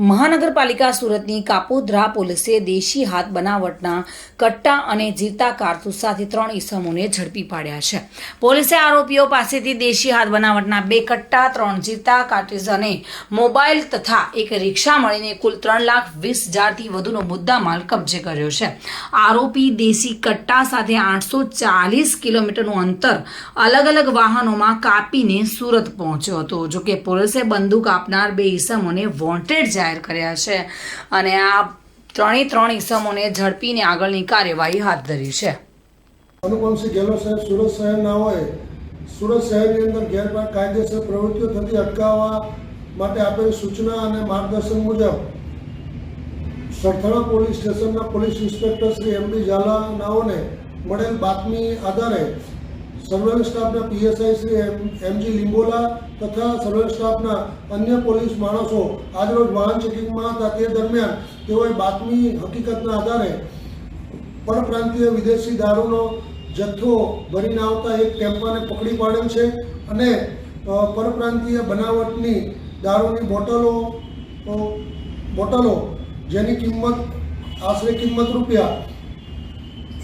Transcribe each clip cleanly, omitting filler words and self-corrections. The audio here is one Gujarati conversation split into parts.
મહાનગરપાલિકા સુરતની કાપોદ્રા પોલીસે દેશી હાથ બનાવટના કટ્ટા અને જીવતા કારતૂસ સાથે 3 ઈસમોને ઝડપી પાડ્યા છે। પોલીસે આરોપીઓ પાસેથી દેશી હાથ બનાવટના 2 કટ્ટા, 3 જીવતા કારતૂસ અને મોબાઈલ તથા એક રિક્ષા મળીને કુલ 3,20,000થી વધુનો મુદ્દામાલ કબજે કર્યો છે। આરોપી દેશી કટ્ટા સાથે 840 કિલોમીટરનું અંતર અલગ અલગ વાહનોમાં કાપીને સુરત પહોંચ્યો હતો। જોકે પોલીસે બંદૂક આપનાર 2 ઈસમોને વોન્ટેડ જાહેર કર્યા છે અને આ 3 ઈસમોને ઝડપીને આગળની કાર્યવાહી હાથ ધરી છે। અનુપમસિંહ ગેહલોત સાહેબ સુરત શહેરના હોય સુરત શહેરની અંદર ગેરકાયદેસર પ્રવૃત્તિઓ થતી અટકાવવા માટે આપેલી સૂચના અને માર્ગદર્શન મુજબ સરથાણા પોલીસ સ્ટેશનના પોલીસ ઇન્સ્પેક્ટર શ્રી એમ.ડી. ઝાલા નાઓને મળેલ બાતમી આધારે સર્વેલન્સ સ્ટાફના પીએસઆઈ શ્રી એમ.જી. લીંબોલા તથા સર્વેલન્સ સ્ટાફના અન્ય પોલીસ માણસો આજરોજ વાહન ચેકિંગમાં હતા। તે દરમિયાન તેઓએ બાતમી હકીકતના આધારે પરપ્રાંતીય વિદેશી દારૂનો જથ્થો ભરીને આવતા એક ટેમ્પાને પકડી પાડેલ છે અને પરપ્રાંતીય બનાવટની દારૂની બોટલો જેની કિંમત આશરે રૂપિયા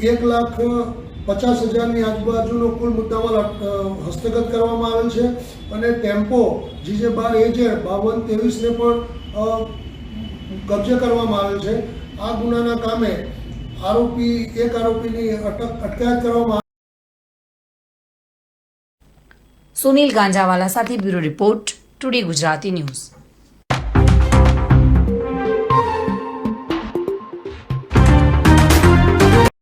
1,50,000ની આજુબાજુનો કુલ મુદ્દામાલ હસ્તગત કરવામાં આવેલ છે અને ટેમ્પો GJ12AZ 5223ને પણ કબજે કરવામાં આવેલ છે। આ ગુનાના કામે એક આરોપીની અટકાયત કરવામાં। સુનિલ ગાંજાવાલા સાથે bureau report, today Gujarati news.